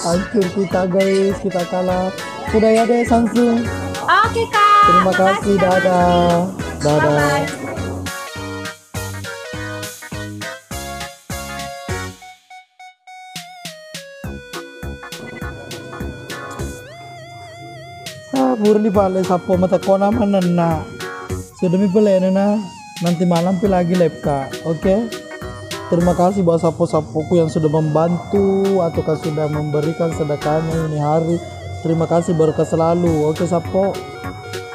A: Hancur kita guys, kita kalah. Sudah ya deh Samsung.
C: Oke Kak.
A: Terima kasih, dadah. Dadah.
C: Bye-bye.
A: Burni pale sapo mata kona manana. Sudah mi pele nana. Nanti malam pi lagi live Kak. Oke. Terima kasih buat sapo-sapoku yang sudah membantu ataukah sudah memberikan sedekahnya ini hari. Terima kasih berkah selalu. Oke sapo.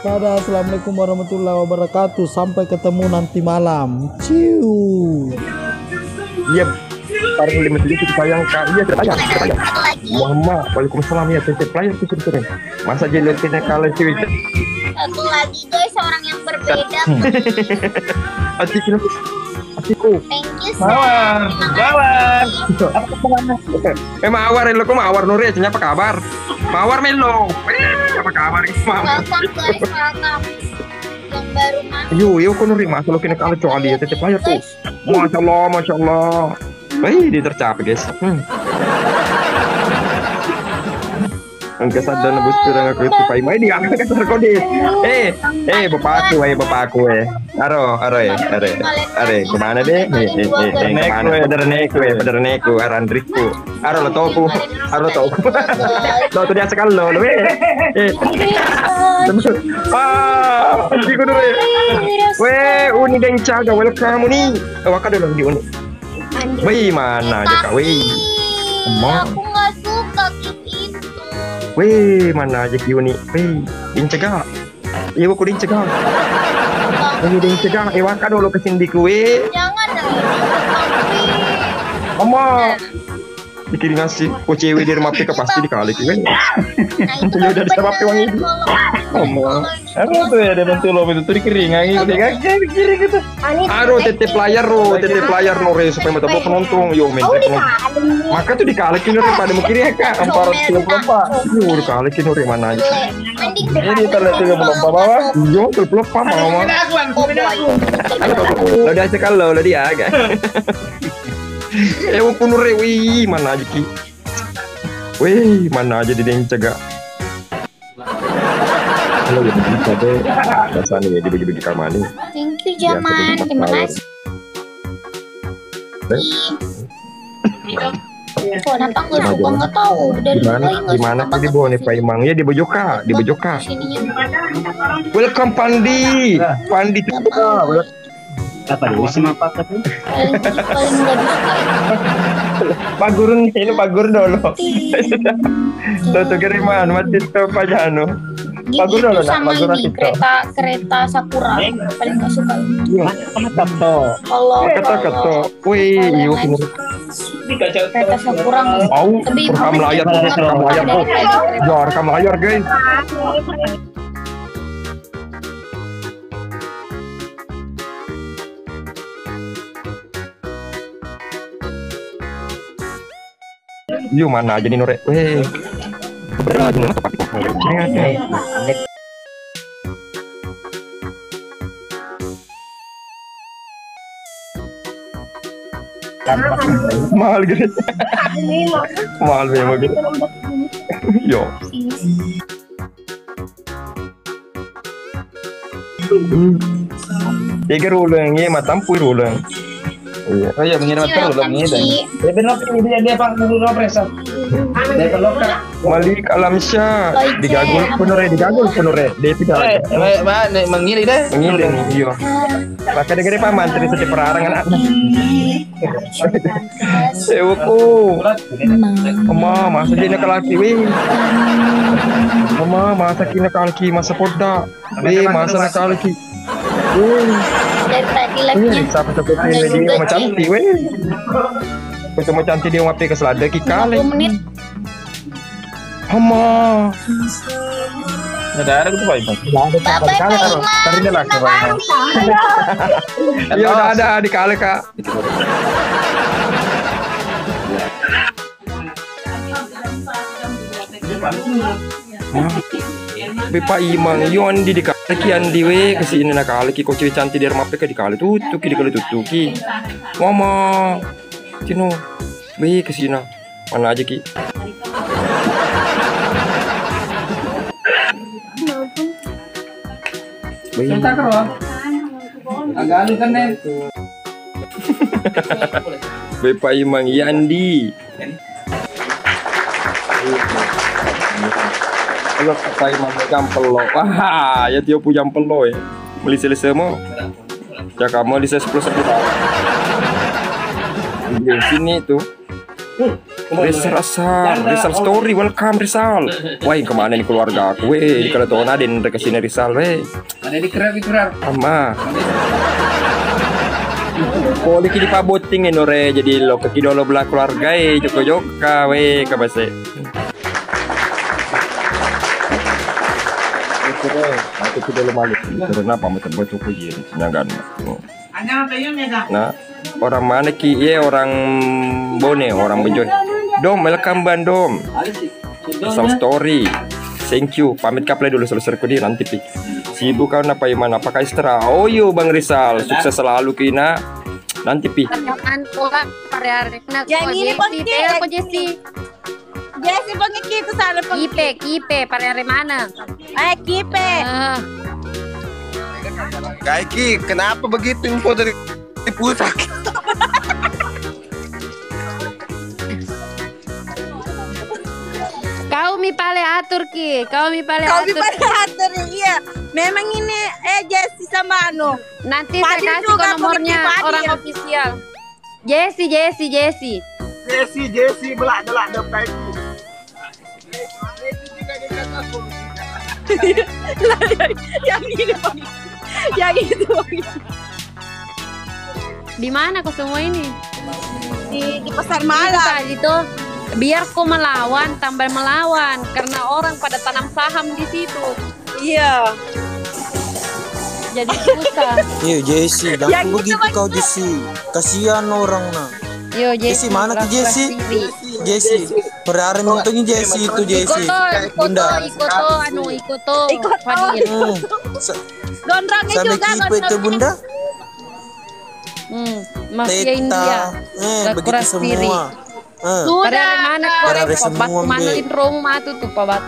A: Dadah. Assalamualaikum warahmatullahi wabarakatuh. Sampai ketemu nanti malam. Ciu.
D: Iya. Taruh 5 sedikit sayang Kak. Iya sayang. Muhammad, waalaikumsalam ya tetep player tuh sebetulnya. Masa jeletinnya kalah sih itu.
C: Satu lagi guys, orang yang berbeda.
D: Atiku.
C: Thank you
D: Mawar. Mawar lo kok Mawar Nuri aja apa kabar? Mawar Melo. Apa kabar Mawar?
C: Welcome guys, welcome. Yang baru masuk.
D: Yo kok Nuri masa lo kena kalah coba dia tetep player tuh. Masya Allah. Wih, dia tercapai guys. Angkat sadar nebus pirang aku itu pai mai dia angkat terkodis. Bapakku. Aro, kemana deh? Kemana? Bener neku, arandriku. Aro lo toku. Lo tuh dia sekali lo. Iku dulu. Uni dan caga welcome nih. Waka dulu di Uni. Wih, mana aja Kak? Wih.
C: Aku nggak suka itu.
D: Wih, mana aja Uni? Wih, dincegah. Iya, aku dincegah. Wih, dincegah. Waka dulu kesini kue.
C: Jangan
D: Mama. Dikirim ngasih. Kok cewek di rumah pika pasti dikali kue. Ya udah sama piwang itu. Mama. Apa tuh ya dia bantu lo itu dikirim gitu gitu. Aduh, tetep layar no supaya mata penonton. Yo, penonton. Maka tuh dikalikin pada mukiri ya Kak. 434. Yo, dikalikin mana aja. Ini terlihat 34 bawah. Yo, 34 mama. Lo udah sekali lo dia agak. Punur wih, mana aja Ki. Wih, mana aja di dencega. Halo, ya bisa deh. Biasa nih dibagi-bagi kamar nih.
C: Thank you Jaman, terima kasih. Kenapa nggak suka nggak tahu dari
D: gimana sih di bawah nih Pak Imang ya di Bojoka. Welcome Pandi
E: apa dulu sih apa tuh?
C: paling nggak disukai.
D: Pak Guru dulu. Tuh kiriman mati tuh Pak Jano. Pak Guru dulu
C: sama ini kereta Sakura paling nggak suka. Kalau
D: wih iya
C: kereta Sakura
D: rekam layar guys. Yuk mana aja nih Nore. Weh. Berat nih mahal gitu. Mahal memang gitu. Yo. Tiga rulang ya matam pui rulang. Iya. Oh iya mengirim terus belum ini.
E: Develop ini dia Pak dulu presa. Develop Kak.
D: Malik Alamsyah digagul penure dia tidak.
E: Mbak mengiri deh.
D: Mengirim iya. Maka dengar paman cerita di perarangan anak. Sewuku. Mama masa dia nak laki weh. Mama masa kini kalki masa poda. Masa nak kalki.
C: Dari tadi lagi
D: Sampai dia macam cantik weh. Macam cantik dia ngapi ke selada ki kali.
C: 20 menit.
D: Hama.
E: Ada gitu Pak.
C: Bapak Iman.
D: Tadi dia laki Pak. Iya udah ada di kali Kak. Bepa imang yon di kali andi we kasi ini nak kali ki kocoi cantik di rumah peka di kali tutuki di kali tutuki. Mama, cino, be kasi na mana aja ki.
E: Cinta karo. Agak kan nih.
D: Bepa imang yandi. Ayo kata imang jampelo. Wah, ya dia punya jampelo ya. Beli selesai mau. Ya kamu di 10 di sini tuh. Rizal story, welcome Rizal. Wah, kemana nih keluarga aku? Di kalau tuh Nadine mereka sini Rizal,
E: Ada di kerar.
D: Ama. Koli kini paboting re jadi lo kekidolo belah keluarga joko-joka kabase. Aku kidolo malik. Karena apa macam bocok kuyin senangan. Nah, orang mana ki? Orang Bone, orang Bejon. Dom, welcome Bandom. Asal story. Thank you. Pamit kaplay dulu selesai kudi nanti pi. Sibuk kau apa iman? Apakah istirahat? Oh yo Bang Rizal, sukses selalu kina. Nanti pi.
C: Yang ini
B: Apa Jesse?
C: Jesse pengiki itu sana
B: Kipe, parere mana?
C: Kipe.
F: Kaiki, kenapa begitu info dari pusat?
B: Kau mi pale atur ki, kau mi pale
C: Kau
B: atur.
C: atur iya. Memang ini Jesse sama Anu.
B: Nanti
C: Fadil
B: saya kasih
C: juga
B: nomornya
C: pengisi Fadil.
B: orang ofisial. Jesse.
F: Jesse, belak kayak
C: Yang ini Bang. Yang itu Bang.
B: Di mana kau semua ini?
C: Di pasar
B: Itu
C: malam.
B: tadi tuh biar kau melawan, tambah melawan karena orang pada tanam saham di situ.
C: Iya.
B: Jadi susah.
G: Iya Jesse,
C: Yang
G: jangan
C: itu
G: begitu
C: Bang.
G: kau Jesse. Kasihan orang nah.
B: Yo
G: Jesse mana ki Jesse?
B: Diri.
G: Jesse, perhari untungnya Jesse itu Jesse. Bunda.
B: Ikoto, Fadil.
C: Gondrongnya
G: Sampai
C: juga
G: kipe itu Bunda.
B: Mafia India.
G: Begitu
B: Kuras diri.
G: semua.
B: Pada mana
G: Parare
B: kau
G: semua,
B: batu manalin rumah tuh pabat.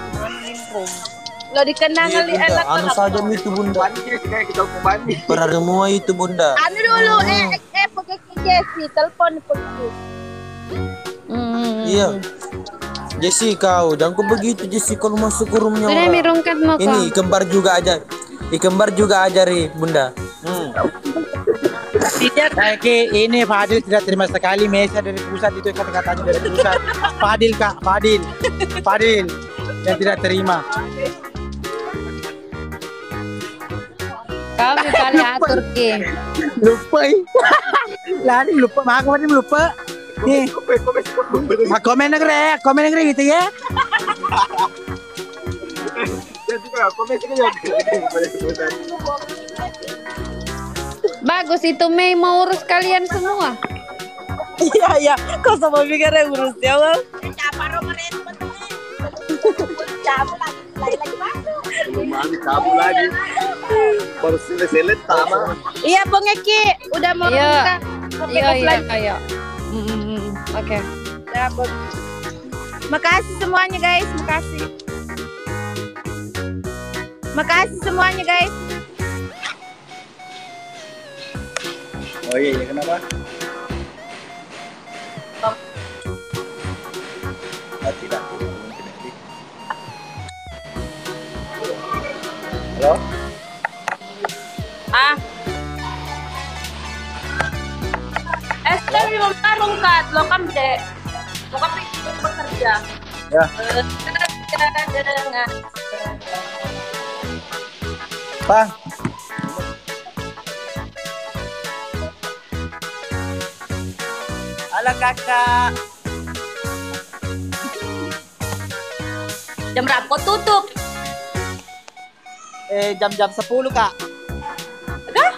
C: Lo dikenang
G: Iya
C: kali
G: Bunda,
C: enak
G: anu saja itu Bunda.
F: kita kubani.
G: Perhari semua itu Bunda.
C: Anu dulu pakai Jesse telepon pergi.
G: Iya. Jesse kau, jangan kau begitu Jesse kalau masuk ke rumahnya
B: Sudah
G: orang.
B: mirungkat mau
G: Ini
B: kau.
G: kembar juga aja. Kembar juga ajari Bunda.
E: Kayak ini Fadil tidak terima sekali Mesa dari pusat itu kata-katanya dari pusat. Fadil Kak, Fadil yang tidak terima.
B: Kau mi pale atur ki.
E: Lupa Lani lupa, mak kemarin lupa. Nih, komen negeri gitu ya.
B: Bagus itu Mei mau urus kalian semua.
C: Iya, kau sama pikirnya urus ya Bang.
F: Kamu lagi. Baru selesai tama.
C: Iya Bang Eki, udah mau
B: Iya.
C: buka.
B: Iya. Oke.
C: Ya, Bang. Makasih semuanya guys, makasih semuanya guys.
F: Oh iya, kenapa?
E: Ya. Bang. Halo kakak.
H: Jam berapa kau tutup?
E: Jam-jam 10 kak.
H: Enggak?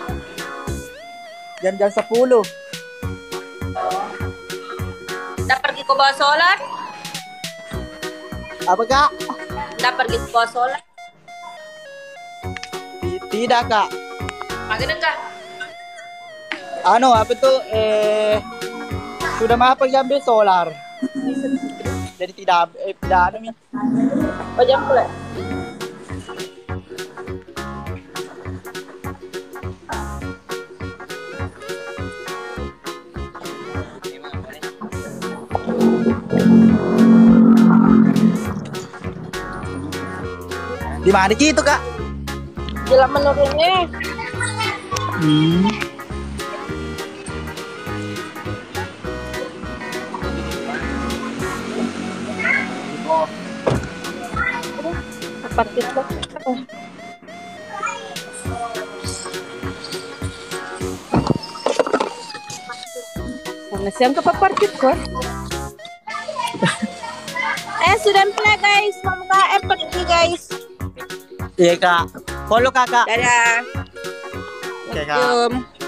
E: Jam-jam 10.
H: Udah pergi ke bawah solar?
E: Apa kak?
H: Udah pergi ke bawah solar?
E: Tidak kak.
H: Makin enggak?
E: Apa tuh? Sudah mengambil solar. Jadi tidak nih.
H: Oh jam pula?
E: Di mana gitu kak?
H: Jalan menurunnya. Parkir kok. Mana siang ke parkir kok? Sudah mulai guys, mau KM pergi guys.
E: Iya kak. Follow kakak.
H: Dadah.
E: Oke kak.
H: Assalamualaikum.